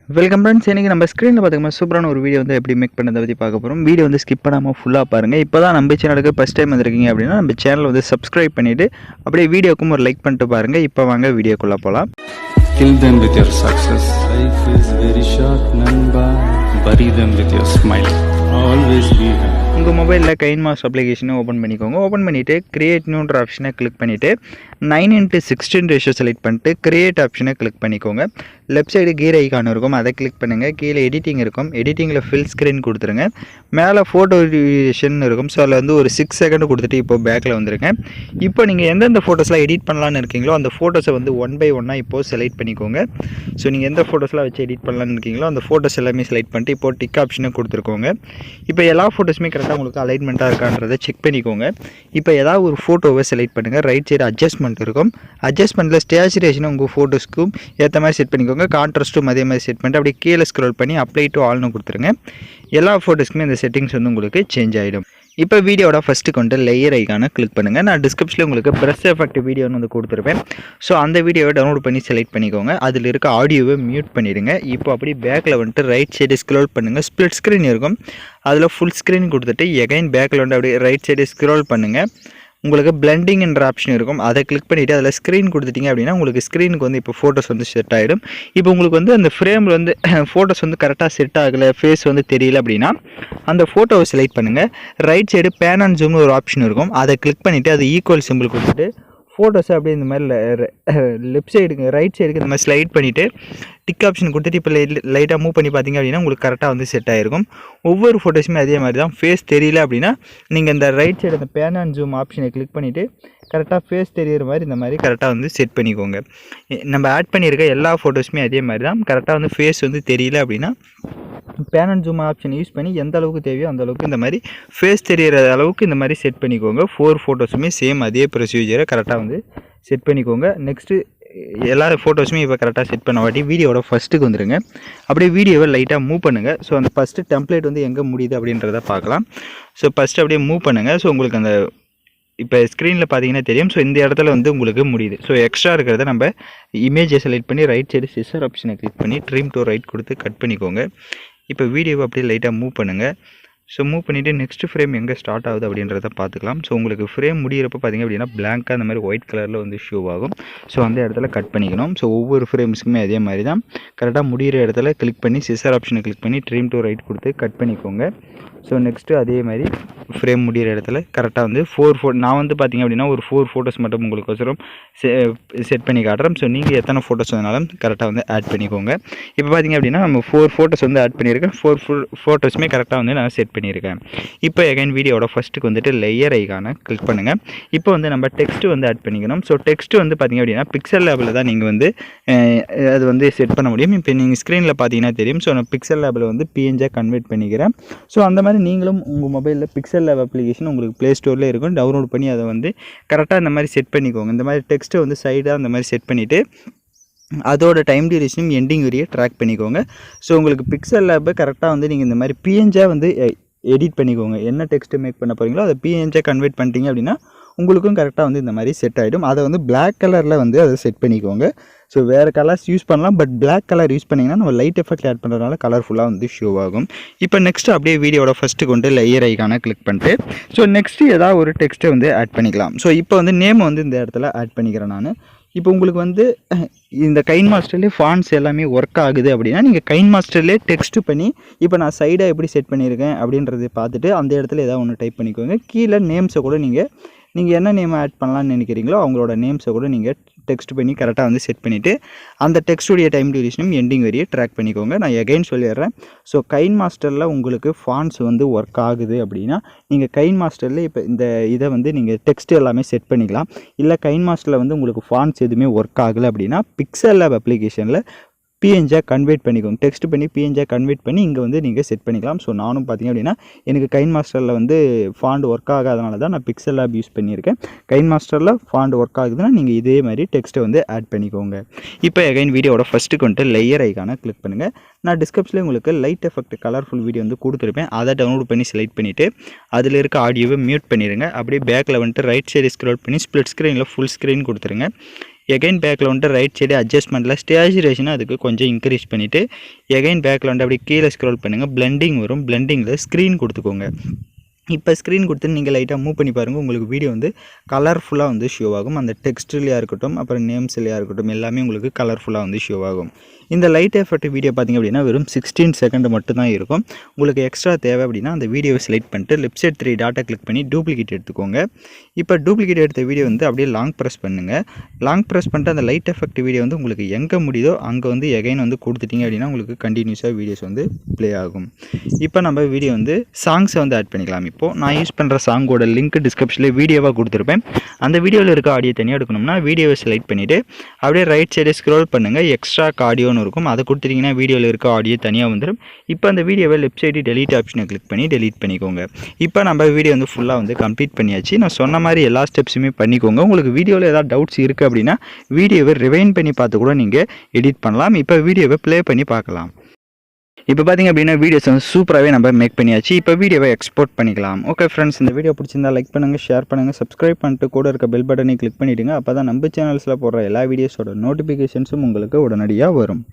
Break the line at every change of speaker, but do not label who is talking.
Welcome friends. இன்றைக்கி நம்ம ஸ்க்ரீனில் பார்த்துக்கோமா சூப்பரான ஒரு வீடியோ வந்து எப்படி மேக் பண்ணதை பற்றி பார்க்க போகிறோம். வீடியோ வந்து ஸ்கிப் பண்ணாமல் ஃபுல்லாக பாருங்கள். இப்போ தான் நம்ம சேனலுக்கு ஃபஸ்ட் டைம் வந்திருக்கீங்க அப்படின்னா நம்ம சேனல் வந்து சப்ஸ்கிரைப் பண்ணிவிட்டு அப்படியே வீடியோக்கும் ஒரு லைக் பண்ணிட்டு பாருங்கள். இப்போ வாங்க வீடியோக்குள்ளே போகலாம்.
Kill them with your success. Life is very short, Namba. Bury them with your smile. Always be happy.
உங்கள் மொபைலில் கைன்மாஸ்டர் அப்ளிகேஷனை ஓப்பன் பண்ணிக்கோங்க. ஓப்பன் பண்ணிவிட்டு கிரியேட் நியூன்ற ஆப்ஷனை கிளிக் பண்ணிவிட்டு 9:16 ரேஷியோ செலக்ட் பண்ணிட்டு கிரியேட் ஆப்ஷனை கிளிக் பண்ணிக்கோங்க. லெஃப்ட் சைடு கீர் ஐக்கான் இருக்கும், அதை கிளிக் பண்ணுங்கள். கீழே எடிட்டிங் இருக்கும், எடிட்டிங்கில் ஃபில் ஸ்க்ரீன் கொடுத்துருங்க. மேலே ஃபோட்டோ எடிஷன் இருக்கும், ஸோ அதில் வந்து ஒரு 6 செகண்ட் கொடுத்துட்டு இப்போ பேக்கில் வந்துருங்க. இப்போ நீங்கள் எந்தெந்த ஃபோட்டோஸ்லாம் எடிட் பண்ணலான்னு இருக்கீங்களோ அந்த ஃபோட்டோஸை வந்து ஒன் பை ஒன்னாக இப்போது செலக்ட் பண்ணிக்கோங்க. ஸோ நீங்கள் எந்த ஃபோட்டோஸ்லாம் வச்சு எடிட் பண்ணலான்னு இருக்கீங்களோ அந்த ஃபோட்டோஸ் எல்லாமே செலக்ட் பண்ணிட்டு இப்போது டிக் ஆப்ஷனை கொடுத்துருக்கோங்க. இப்போ எல்லா ஃபோட்டோஸுமே கரெக்டாக உங்களுக்கு அலைன்மெண்ட்டாக இருக்கான்றதை செக் பண்ணிக்கோங்க. இப்போ ஏதாவது ஒரு ஃபோட்டோவை செலக்ட் பண்ணுங்கள். ரைட் சைடு அட்ஜஸ்ட்மெண்ட் இருக்கும், அட்ஜஸ்ட்மெண்ட்டில் ஸ்டேச்சுரேஷனை உங்கள் ஃபோட்டோஸ்க்கும் ஏற்ற மாதிரி செட் பண்ணிக்கோங்க. கான்ட்ராஸ்ட்டும் அதே மாதிரி செட் பண்ணிட்டு அப்படியே கீழே ஸ்க்ரோல் பண்ணி அப்ளை டு ஆல்னு கொடுத்துருங்க. எல்லா ஃபோட்டோஸ்க்குமே இந்த செட்டிங்ஸ் வந்து உங்களுக்கு சேஞ்ச் ஆகிடும். இப்போ வீடியோட ஃபஸ்ட்டு கொண்டு லேயர் ஐக்கானை கிளிக் பண்ணுங்கள். நான் டிஸ்கிரிப்ஷனில் உங்களுக்கு ப்ரெஸ் எஃபெக்ட் வீடியோன்னு வந்து கொடுத்துருப்பேன். ஸோ அந்த வீடியோவை டவுன்லோட் பண்ணி செலக்ட் பண்ணிக்கோங்க. அதில் இருக்க ஆடியோவை மியூட் பண்ணிடுங்க. இப்போ அப்படி பேக்கில் வந்துட்டு ரைட் சைடு ஸ்க்ரோல் பண்ணுங்கள். ஸ்ப்ளிட் ஸ்க்ரீன் இருக்கும், அதில் ஃபுல் ஸ்க்ரீன் கொடுத்துட்டு எகைன் பேக்கில் வந்து அப்படியே ரைட் சைடு ஸ்க்ரோல் பண்ணுங்கள். உங்களுக்கு பிளெண்டிங் என்ற ஆப்ஷன் இருக்கும், அதை கிளிக் பண்ணிவிட்டு அதில் ஸ்க்ரீன் கொடுத்துட்டிங்க அப்படின்னா உங்களுக்கு ஸ்க்ரீனுக்கு வந்து இப்போ ஃபோட்டோஸ் வந்து செட் ஆகிடும். இப்போ உங்களுக்கு வந்து அந்த ஃப்ரேமில் வந்து ஃபோட்டோஸ் வந்து கரெக்டாக செட் ஆகலை, ஃபேஸ் வந்து தெரியல அப்படின்னா அந்த ஃபோட்டோவை செலக்ட் பண்ணுங்கள். ரைட் சைடு பேன் அண்ட் ஜூம்னு ஒரு ஆப்ஷன் இருக்கும், அதை கிளிக் பண்ணிவிட்டு அது ஈக்குவல் சிம்பிள் கொடுத்துட்டு ஃபோட்டோஸை அப்படியே இந்த மாதிரி லெஃப்ட் சைடுக்கு ரைட் சைடுக்கு இந்த மாதிரி ஸ்லைட் பண்ணிவிட்டு டிக் ஆப்ஷன் கொடுத்துட்டு இப்போ லைட்டாக மூவ் பண்ணி பார்த்தீங்க அப்படின்னா உங்களுக்கு கரெக்டாக வந்து செட் ஆகிருக்கும். ஒவ்வொரு ஃபோட்டோஸுமே அதே மாதிரி தான். ஃபேஸ் தெரியல அப்படின்னா நீங்கள் இந்த ரைட் சைடு அந்த பேன் அண்ட் ஜூம் ஆப்ஷனை கிளிக் பண்ணிவிட்டு கரெக்டாக ஃபேஸ் தெரிகிற மாதிரி இந்த மாதிரி கரெக்டாக வந்து செட் பண்ணிக்கோங்க. நம்ம ஆட் பண்ணியிருக்க எல்லா ஃபோட்டோஸுமே அதே மாதிரி தான். கரெக்டாக வந்து ஃபேஸ் வந்து தெரியல அப்படின்னா pan and zoom option use பண்ணி எந்த அளவுக்கு தேவையோ அந்த அளவுக்கு இந்த மாதிரி ஃபேஸ் தெரிகிற அளவுக்கு இந்த மாதிரி செட் பண்ணிக்கோங்க. 4 ஃபோட்டோஸுமே சேம் அதே ப்ரொசீஜரை கரெக்டாக வந்து செட் பண்ணிக்கோங்க. நெக்ஸ்ட்டு எல்லா ஃபோட்டோஸுமே இப்போ கரெக்டாக செட் பண்ண வாட்டி வீடியோட ஃபஸ்ட்டுக்கு வந்துடுங்க. அப்படியே வீடியோவை லைட்டாக மூவ் பண்ணுங்கள். ஸோ அந்த ஃபஸ்ட்டு டெம்ப்ளேட் வந்து எங்கே முடியுது அப்படின்றத பார்க்கலாம். ஸோ ஃபஸ்ட்டு அப்படியே மூவ் பண்ணுங்கள். ஸோ உங்களுக்கு அந்த இப்போ ஸ்க்ரீனில் பார்த்தீங்கன்னா தெரியும். ஸோ இந்த இடத்துல வந்து உங்களுக்கு முடியுது. ஸோ எக்ஸ்ட்ரா இருக்கிறத நம்ம இமேஜை செலக்ட் பண்ணி ரைட் சைடு சிசர் ஆப்ஷனை கிளிக் பண்ணி ட்ரிம் டு ரைட் கொடுத்து கட் பண்ணிக்கோங்க. இப்போ வீடியோவை அப்படியே லைட்டாக மூவ் பண்ணுங்கள். ஸோ மூவ் பண்ணிவிட்டு நெக்ஸ்ட் ஃப்ரேம் எங்கே ஸ்டார்ட் ஆகுது அப்படின்றத பார்த்துக்கலாம். ஸோ உங்களுக்கு ஃப்ரேம் முடிகிறப்ப பார்த்திங்க அப்படின்னா பிளாங்காக அந்த மாதிரி ஒயிட் கலரில் வந்து ஷோ ஆகும். ஸோ அந்த இடத்துல கட் பண்ணிக்கணும். ஸோ ஒவ்வொரு ஃப்ரேம்ஸுக்குமே அதே மாதிரி தான். கரெக்டாக முடிகிற இடத்துல கிளிக் பண்ணி சிசர் ஆப்ஷனை கிளிக் பண்ணி ட்ரிம் டு ரைட் கொடுத்து கட் பண்ணிக்கோங்க. ஸோ நெக்ஸ்ட்டு அதே மாதிரி ஃப்ரேம் முடிகிற இடத்துல கரெக்டாக வந்து 4 நான் வந்து பார்த்திங்க அப்படின்னா ஒரு 4 ஃபோட்டோஸ் மட்டும் உங்களுக்கு வசரம் செட் பண்ணி காட்டுறேன். ஸோ நீங்கள் எத்தனை ஃபோட்டோஸ் வந்தாலும் கரெக்டாக வந்து ஆட் பண்ணிக்கோங்க. இப்போ பார்த்திங்க அப்படின்னா நம்ம 4 ஃபோட்டோஸ் வந்து ஆட் பண்ணியிருக்கேன். 4 ஃபோட்டோஸுமே கரெக்டாக வந்து நான் செட் பண்ணியிருக்கேன். இப்போ எகைன் வீடியோட ஃபஸ்ட்டுக்கு வந்துட்டு லேயர் ஐக்கானை கிளிக் பண்ணுங்கள். இப்போ வந்து நம்ம டெக்ஸ்ட் வந்து ஆட் பண்ணிக்கணும். ஸோ டெக்ஸ்ட் வந்து பார்த்திங்க அப்படின்னா பிக்சல் லேபில் தான் நீங்கள் வந்து அது வந்து செட் பண்ண முடியும். இப்போ நீங்கள் ஸ்க்ரீனில் பார்த்தீங்கன்னா தெரியும். ஸோ நான் பிக்சல் லேபில் வந்து பிஎன்ஜியாக கன்வெர்ட் பண்ணிக்கிறேன். ஸோ அந்த மாதிரி நீங்களும் உங்கள் மொபைலில் பிக்சல் லேப் அப்ளிகேஷன் உங்களுக்கு ப்ளே ஸ்டோரில் இருக்கும், டவுன்லோட் பண்ணி அதை வந்து கரெக்டாக இந்த மாதிரி செட் பண்ணிக்கோங்க. இந்த மாதிரி டெக்ஸ்ட்டை வந்து சைடாக இந்த மாதிரி செட் பண்ணிவிட்டு அதோட டைம் டியூரேஷனும் எண்டிங் வரையே ட்ராக் பண்ணிக்கோங்க. ஸோ உங்களுக்கு பிக்சல் லேப்பை கரெக்டாக வந்து நீங்கள் இந்த மாதிரி பிஎன்ஜியாக வந்து எடிட் பண்ணிக்கோங்க. என்ன டெக்ஸ்ட்டு மேக் பண்ண போகிறீங்களோ அதை பிஎன்ஜியாக கன்வெர்ட் பண்ணிட்டீங்க அப்படின்னா உங்களுக்கும் கரெக்டாக வந்து இந்த மாதிரி செட் ஆகிடும். அதை வந்து பிளாக் கலரில் வந்து அதை செட் பண்ணிக்கோங்க. ஸோ வேறு கலர்ஸ் யூஸ் பண்ணலாம், பட் பிளாக் கலர் யூஸ் பண்ணிங்கன்னா நம்ம லைட் எஃபெக்ட் ஆட் பண்ணுறதுனால கலர்ஃபுல்லாக வந்து ஷோ ஆகும். இப்போ நெக்ஸ்ட்டு அப்படியே வீடியோட ஃபஸ்ட்டு கொண்டு லேயர் ஐக்கானை கிளிக் பண்ணிட்டு ஸோ நெக்ஸ்ட்டு ஏதாவது ஒரு டெக்ஸ்ட்டை வந்து ஆட் பண்ணிக்கலாம். ஸோ இப்போ வந்து நேம் வந்து இந்த இடத்துல ஆட் பண்ணிக்கிறேன் நான். இப்போ உங்களுக்கு வந்து இந்த கைன்மாஸ்டர்லேயே ஃபாண்ட்ஸ் எல்லாமே ஒர்க் ஆகுது அப்படின்னா நீங்கள் கைன்மாஸ்டர்லேயே டெக்ஸ்ட் பண்ணி இப்போ நான் சைடாக எப்படி செட் பண்ணியிருக்கேன் அப்படின்றத பார்த்துட்டு அந்த இடத்துல ஏதாவது ஒன்று டைப் பண்ணிக்கோங்க. கீழே நேம்ஸை கூட நீங்கள் என்ன நேம் ஆட் பண்ணலான்னு நினைக்கிறீங்களோ அவங்களோட நேம்ஸை கூட நீங்கள் டெக்ஸ்ட் பண்ணி கரெக்டாக வந்து செட் பண்ணிவிட்டு அந்த டெக்ஸ்டுடைய டைம் டியூரேஷனும் எண்டிங் வரையே ட்ராக் பண்ணிக்கோங்க. நான் எகைன் சொல்லிடுறேன். ஸோ கைன்மாஸ்டரில் உங்களுக்கு ஃபாண்ட்ஸ் வந்து ஒர்க் ஆகுது அப்படின்னா நீங்கள் கைன்மாஸ்டரில் இப்போ இந்த இதை வந்து நீங்கள் டெக்ஸ்ட் எல்லாமே செட் பண்ணிக்கலாம். இல்லை கைன்மாஸ்டரில் வந்து உங்களுக்கு ஃபாண்ட்ஸ் எதுவுமே ஒர்க் ஆகலை அப்படின்னா பிக்சல் லேப் அப்ளிகேஷனில் பிஎன்ஜியாக கன்வெர்ட் பண்ணிக்கோங்க. டெக்ஸ்ட் பண்ணி பிஎன்ஜியாக கன்வெர்ட் பண்ணி இங்கே வந்து நீங்கள் செட் பண்ணிக்கலாம். ஸோ நானும் பார்த்திங்க அப்படின்னா எனக்கு கைன்மாஸ்டரில் வந்து ஃபாண்ட் ஒர்க் ஆகாதனால தான் நான் பிக்சல் லேப் யூஸ் பண்ணியிருக்கேன். கைன்மாஸ்டரில் ஃபாண்ட் ஒர்க் ஆகுதுன்னா நீங்கள் இதே மாதிரி டெக்ஸ்ட்டை வந்து ஆட் பண்ணிக்கோங்க. இப்போ எகைன் வீடியோட ஃபஸ்ட்டுக்கு வந்துட்டு லேயர் ஐக்கானை கிளிக் பண்ணுங்கள். நான் டிஸ்கிரிப்ஷனில் உங்களுக்கு லைட் எஃபெக்ட் கலர்ஃபுல் வீடியோ வந்து கொடுத்துருப்பேன். அதை டவுன்லோட் பண்ணி செலக்ட் பண்ணிவிட்டு அதில் இருக்க ஆடியோவை மியூட் பண்ணிடுங்க. அப்படியே பேக்கில் வந்துட்டு ரைட் சைடு ஸ்க்ரோல் பண்ணி ஸ்ப்ளிட் ஸ்க்ரீனில் ஃபுல் ஸ்க்ரீன் கொடுத்துருங்க. எகைன் பேக்கில் வந்துட்டு ரைட் சைடு அட்ஜஸ்ட்மெண்ட்டில் ஸ்டேச்சுரேஷனை அதுக்கு கொஞ்சம் இன்க்ரீஸ் பண்ணிவிட்டு எகைன் பேக்கில் வந்து அப்படியே கீழே ஸ்க்ரோல் பண்ணுங்கள், பிளெண்டிங் வரும், பிளெண்டிங்கில் ஸ்க்ரீன் கொடுத்துக்கோங்க. இப்போ ஸ்க்ரீன் கொடுத்து நீங்கள் லைட்டாக மூவ் பண்ணி பாருங்கள், உங்களுக்கு வீடியோ வந்து கலர்ஃபுல்லாக வந்து ஷோ ஆகும். அந்த டெக்ஸ்ட்லையாக இருக்கட்டும், அப்புறம் நேம்ஸ்லையாக இருக்கட்டும், எல்லாமே உங்களுக்கு கலர்ஃபுல்லாக வந்து ஷோ ஆகும். இந்த லைட் எஃபெக்ட் வீடியோ பார்த்திங்க அப்படின்னா வெறும் 16 செகண்ட் மட்டும்தான் இருக்கும். உங்களுக்கு எக்ஸ்ட்ரா தேவை அப்படின்னா அந்த வீடியோவை செலக்ட் பண்ணிட்டு லெஃப்ட் சைட் 3 டாட்டை கிளிக் பண்ணி டூப்ளிகேட் எடுத்துக்கோங்க. இப்போ டூப்ளிகேட் எடுத்த வீடியோ வந்து அப்படியே லாங் ப்ரெஸ் பண்ணுங்கள். லாங் ப்ரெஸ் பண்ணிட்டு அந்த லைட் எஃபெக்ட் வீடியோ வந்து உங்களுக்கு எங்கே முடியுதோ அங்கே வந்து எகைன் வந்து கொடுத்துட்டிங்க அப்படின்னா உங்களுக்கு கண்டினியூஸாக வீடியோஸ் வந்து ப்ளே ஆகும். இப்போ நம்ம வீடியோ வந்து சாங்ஸை வந்து ஆட் பண்ணிக்கலாம். இப்போது நான் யூஸ் பண்ணுற சாங்கோட லிங்க் டிஸ்கிரிப்ஷனில் வீடியோவாக கொடுத்துருப்பேன். அந்த வீடியோவில் இருக்க ஆடியோ தனியாக எடுக்கணும்னா வீடியோவை செலக்ட் பண்ணிவிட்டு அப்படியே ரைட் சைடு ஸ்க்ரோல் பண்ணுங்கள், எக்ஸ்ட்ரா ஆடியோன்னு இருக்கும், அதை கொடுத்துட்டிங்கன்னா வீடியோவில் இருக்க ஆடியோ தனியாக வந்துடும். இப்போ அந்த வீடியோவை லெஃப்ட் சைடு டெலீட் ஆப்ஷனை கிளிக் பண்ணி டெலீட் பண்ணிக்கோங்க. இப்போ நம்ம வீடியோ வந்து ஃபுல்லாக வந்து கம்ப்ளீட் பண்ணியாச்சு. நான் சொன்ன மாதிரி எல்லா ஸ்டெப்ஸுமே பண்ணிக்கோங்க. உங்களுக்கு வீடியோவில் ஏதாவது டவுட்ஸ் இருக்குது அப்படின்னா வீடியோவை ரிவைண்ட் பண்ணி பார்த்து கூட நீங்கள் எடிட் பண்ணலாம். இப்போ வீடியோவை ப்ளே பண்ணி பார்க்கலாம். இப்போ பார்த்திங்க அப்படின்னா வீடியோஸ் வந்து சூப்பராகவே நம்ம மேக் பண்ணியாச்சு. இப்போ வீடியோவை எக்ஸ்போர்ட் பண்ணிக்கலாம். ஓகே ஃப்ரெண்ட்ஸ், இந்த வீடியோ பிடிச்சிருந்தா லைக் பண்ணுங்கள், ஷேர் பண்ணுங்கள், சப்ஸ்கிரைப் பண்ணிட்டு கூட இருக்க பெல் பட்டனை கிளிக் பண்ணிவிடுங்க. அப்போ தான் நம்ம சேனல்ஸில் போடுற எல்லா வீடியோஸோட நோட்டிஃபிகேஷன்ஸும் உங்களுக்கு உடனடியாக வரும்.